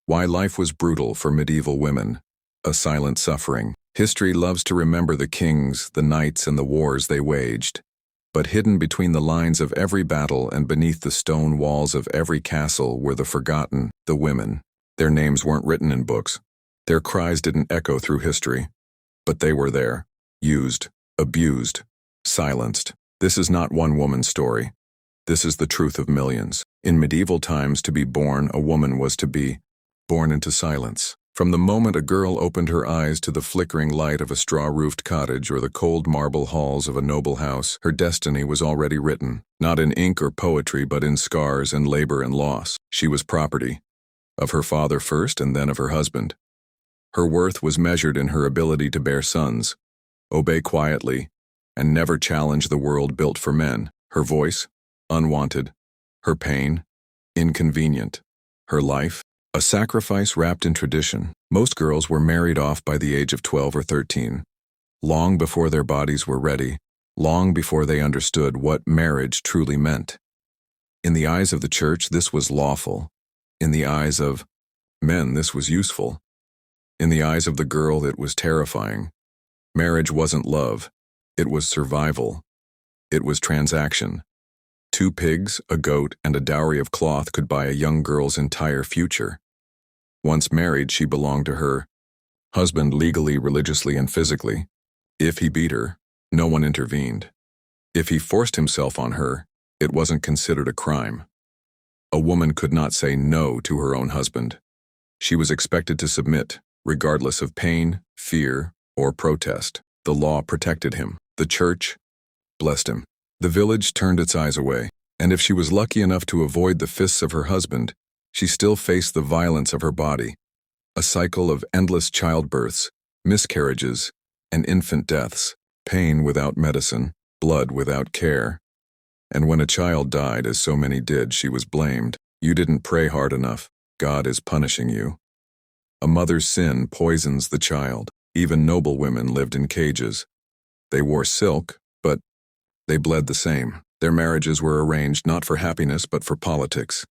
Why life was brutal for medieval women. A silent suffering. History loves to remember the kings, the knights, and the wars they waged. But hidden between the lines of every battle and beneath the stone walls of every castle were the forgotten, the women. Their names weren't written in books. Their cries didn't echo through history. But they were there. Used, abused, silenced. This is not one woman's story. This is the truth of millions. In medieval times, to be born a woman was to be born into silence. From the moment a girl opened her eyes to the flickering light of a straw-roofed cottage or the cold marble halls of a noble house, her destiny was already written, not in ink or poetry, but in scars and labor and loss. She was property, of her father first and then of her husband. Her worth was measured in her ability to bear sons, obey quietly, and never challenge the world built for men. Her voice, unwanted. Her pain, inconvenient. Her life, a sacrifice wrapped in tradition. Most girls were married off by the age of 12 or 13, long before their bodies were ready, long before they understood what marriage truly meant. In the eyes of the church, this was lawful. In the eyes of men, this was useful. In the eyes of the girl, it was terrifying. Marriage wasn't love. It was survival. It was transaction. 2 pigs, a goat, and a dowry of cloth could buy a young girl's entire future. Once married, she belonged to her husband legally, religiously, and physically. If he beat her, no one intervened. If he forced himself on her, it wasn't considered a crime. A woman could not say no to her own husband. She was expected to submit, regardless of pain, fear, or protest. The law protected him. The church blessed him. The village turned its eyes away, and if she was lucky enough to avoid the fists of her husband, she still faced the violence of her body, a cycle of endless childbirths, miscarriages, and infant deaths, pain without medicine, blood without care. And when a child died, as so many did, she was blamed. You didn't pray hard enough. God is punishing you. A mother's sin poisons the child. Even noble women lived in cages. They wore silk, but they bled the same. Their marriages were arranged not for happiness but for politics.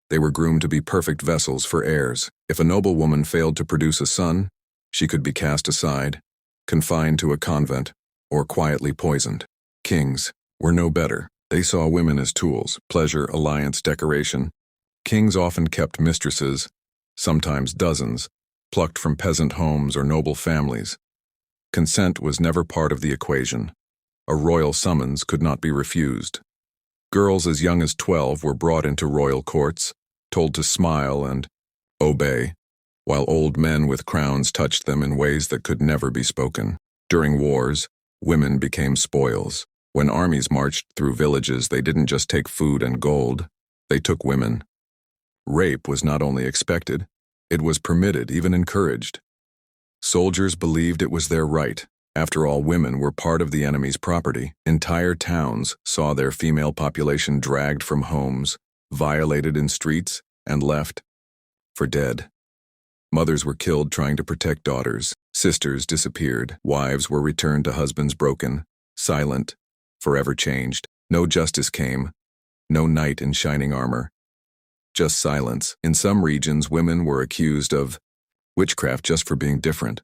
They were groomed to be perfect vessels for heirs. If a noble woman failed to produce a son, she could be cast aside, confined to a convent, or quietly poisoned. Kings were no better. They saw women as tools, pleasure, alliance, decoration. Kings often kept mistresses, sometimes dozens, plucked from peasant homes or noble families. Consent was never part of the equation. A royal summons could not be refused. Girls as young as 12 were brought into royal courts, told to smile and obey, while old men with crowns touched them in ways that could never be spoken. During wars, women became spoils. When armies marched through villages, they didn't just take food and gold, they took women. Rape was not only expected, it was permitted, even encouraged. Soldiers believed it was their right. After all, women were part of the enemy's property. Entire towns saw their female population dragged from homes, violated in streets, and left for dead. Mothers were killed trying to protect daughters. Sisters disappeared. Wives were returned to husbands broken, silent, forever changed. No justice came. No knight in shining armor. Just silence. In some regions, women were accused of witchcraft just for being different,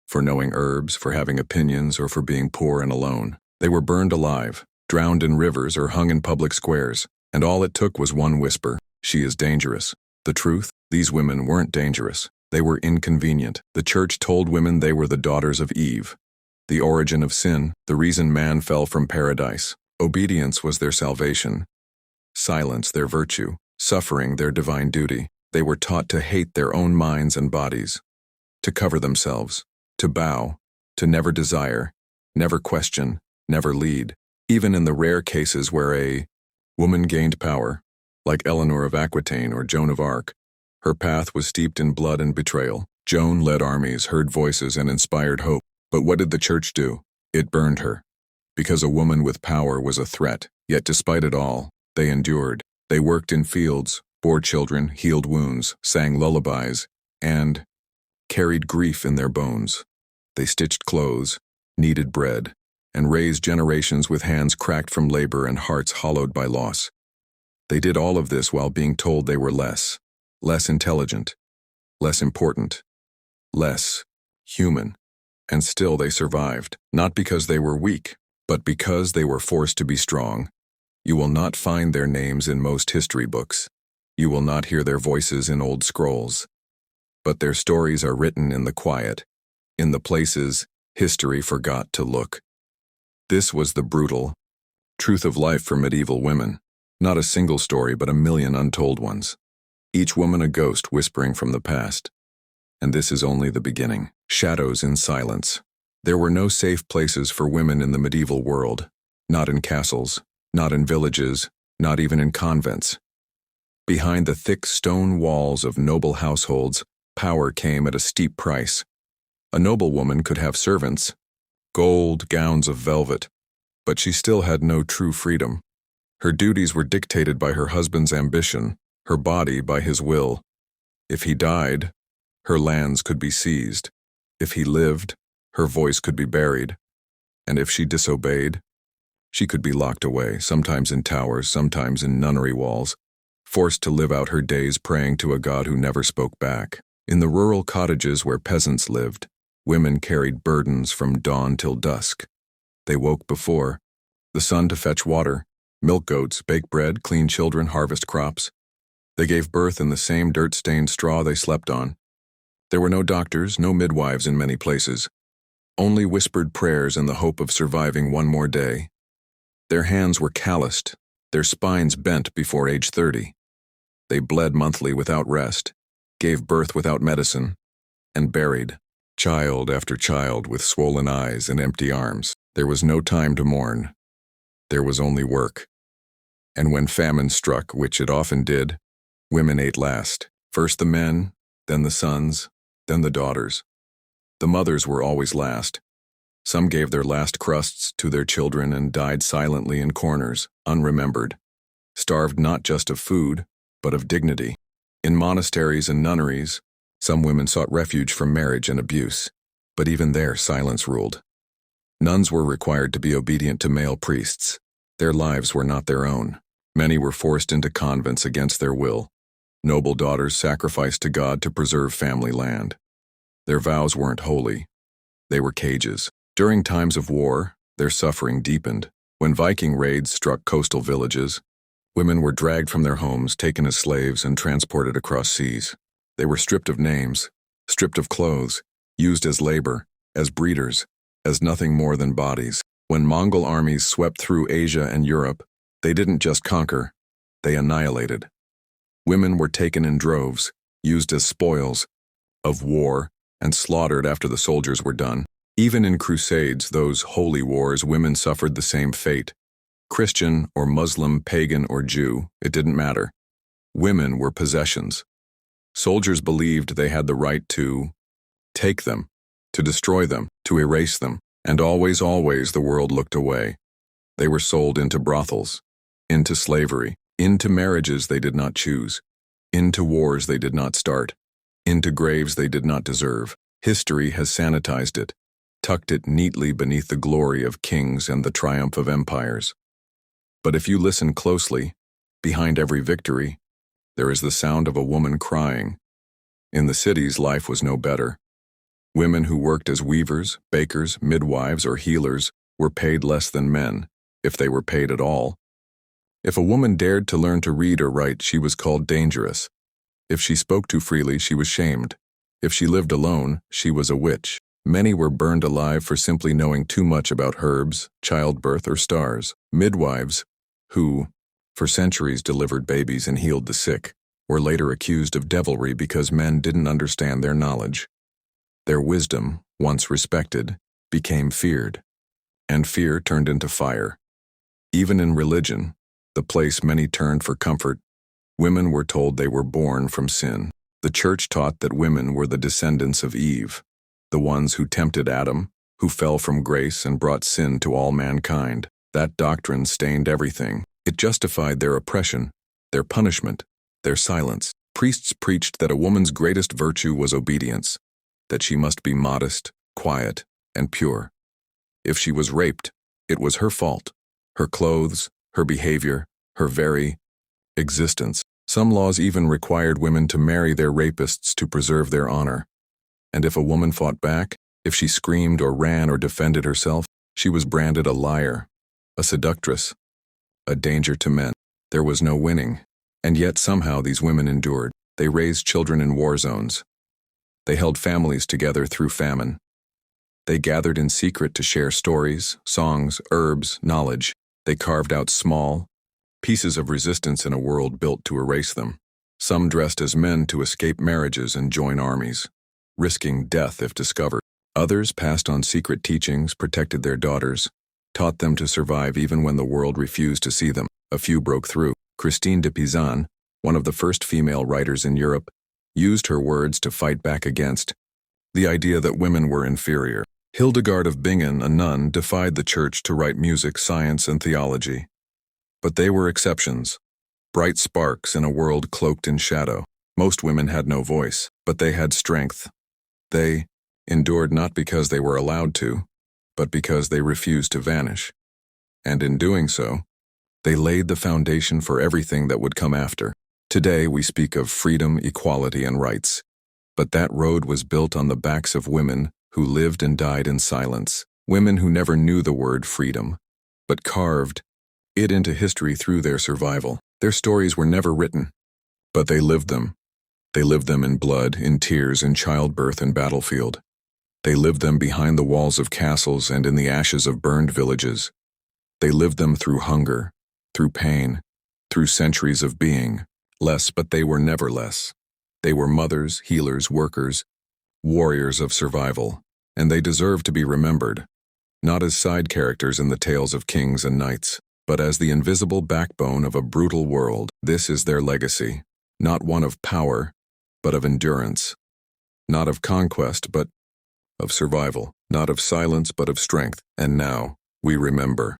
for knowing herbs, for having opinions, or for being poor and alone. They were burned alive, drowned in rivers, or hung in public squares. And all it took was one whisper: she is dangerous. The truth? These women weren't dangerous. They were inconvenient. The church told women they were the daughters of Eve, the origin of sin, the reason man fell from paradise. Obedience was their salvation, silence their virtue, suffering their divine duty. They were taught to hate their own minds and bodies, to cover themselves, to bow, to never desire, never question, never lead. Even in the rare cases where a woman gained power, like Eleanor of Aquitaine or Joan of Arc, her path was steeped in blood and betrayal. Joan led armies, heard voices, and inspired hope. But what did the church do? It burned her. Because a woman with power was a threat. Yet despite it all, they endured. They worked in fields, bore children, healed wounds, sang lullabies, and carried grief in their bones. They stitched clothes, kneaded bread, and raised generations with hands cracked from labor and hearts hollowed by loss. They did all of this while being told they were less intelligent, less important, less human. And still they survived, not because they were weak, but because they were forced to be strong. You will not find their names in most history books. You will not hear their voices in old scrolls. But their stories are written in the quiet, in the places history forgot to look. This was the brutal truth of life for medieval women. Not a single story, but a million untold ones. Each woman a ghost whispering from the past. And this is only the beginning. Shadows in silence. There were no safe places for women in the medieval world. Not in castles, not in villages, not even in convents. Behind the thick stone walls of noble households, power came at a steep price. A noblewoman could have servants, gold, gowns of velvet, but she still had no true freedom. Her duties were dictated by her husband's ambition, her body by his will. If he died, her lands could be seized. If he lived, her voice could be buried. And if she disobeyed, she could be locked away, sometimes in towers, sometimes in nunnery walls, forced to live out her days praying to a god who never spoke back. In the rural cottages where peasants lived, women carried burdens from dawn till dusk. They woke before the sun to fetch water, milk goats, bake bread, clean children, harvest crops. They gave birth in the same dirt-stained straw they slept on. There were no doctors, no midwives in many places, only whispered prayers in the hope of surviving one more day. Their hands were calloused, their spines bent before age 30. They bled monthly without rest, gave birth without medicine, and buried child after child with swollen eyes and empty arms. There was no time to mourn. There was only work. And when famine struck, which it often did, women ate last. First the men, then the sons, then the daughters. The mothers were always last. Some gave their last crusts to their children and died silently in corners, unremembered, starved not just of food, but of dignity. In monasteries and nunneries, some women sought refuge from marriage and abuse, but even there silence ruled. Nuns were required to be obedient to male priests. Their lives were not their own. Many were forced into convents against their will. Noble daughters sacrificed to God to preserve family land. Their vows weren't holy. They were cages. During times of war, their suffering deepened. When Viking raids struck coastal villages, women were dragged from their homes, taken as slaves, and transported across seas. They were stripped of names, stripped of clothes, used as labor, as breeders, as nothing more than bodies. When Mongol armies swept through Asia and Europe, they didn't just conquer, they annihilated. Women were taken in droves, used as spoils of war, and slaughtered after the soldiers were done. Even in crusades, those holy wars, women suffered the same fate. Christian or Muslim, pagan or Jew, it didn't matter. Women were possessions. Soldiers believed they had the right to take them, to destroy them, to erase them, and always, always the world looked away. They were sold into brothels, into slavery, into marriages they did not choose, into wars they did not start, into graves they did not deserve. History has sanitized it, tucked it neatly beneath the glory of kings and the triumph of empires. But if you listen closely, behind every victory, there is the sound of a woman crying. In the cities, life was no better. Women who worked as weavers, bakers, midwives, or healers were paid less than men, if they were paid at all. If a woman dared to learn to read or write, she was called dangerous. If she spoke too freely, she was shamed. If she lived alone, she was a witch. Many were burned alive for simply knowing too much about herbs, childbirth, or stars. Midwives, who, for centuries delivered babies and healed the sick, were later accused of devilry because men didn't understand their knowledge. Their wisdom, once respected, became feared, and fear turned into fire. Even in religion, the place many turned for comfort, women were told they were born from sin. The church taught that women were the descendants of Eve, the ones who tempted Adam, who fell from grace and brought sin to all mankind. That doctrine stained everything. It justified their oppression, their punishment, their silence. Priests preached that a woman's greatest virtue was obedience, that she must be modest, quiet, and pure. If she was raped, it was her fault. Her clothes, her behavior, her very existence. Some laws even required women to marry their rapists to preserve their honor. And if a woman fought back, if she screamed or ran or defended herself, she was branded a liar, a seductress, a danger to men. There was no winning. And yet somehow these women endured. They raised children in war zones. They held families together through famine. They gathered in secret to share stories, songs, herbs, knowledge. They carved out small pieces of resistance in a world built to erase them. Some dressed as men to escape marriages and join armies, risking death if discovered. Others passed on secret teachings, protected their daughters, taught them to survive even when the world refused to see them. A few broke through. Christine de Pizan, one of the first female writers in Europe, used her words to fight back against the idea that women were inferior. Hildegard of Bingen, a nun, defied the church to write music, science, and theology. But they were exceptions, bright sparks in a world cloaked in shadow. Most women had no voice, but they had strength. They endured not because they were allowed to, but because they refused to vanish. And in doing so, they laid the foundation for everything that would come after. Today we speak of freedom, equality, and rights. But that road was built on the backs of women who lived and died in silence. Women who never knew the word freedom, but carved it into history through their survival. Their stories were never written, but they lived them. They lived them in blood, in tears, in childbirth and battlefield. They lived them behind the walls of castles and in the ashes of burned villages. They lived them through hunger, through pain, through centuries of being less, but they were never less. They were mothers, healers, workers, warriors of survival, and they deserve to be remembered, not as side characters in the tales of kings and knights, but as the invisible backbone of a brutal world. This is their legacy, not one of power, but of endurance, not of conquest, but of survival, not of silence, but of strength. And now, we remember.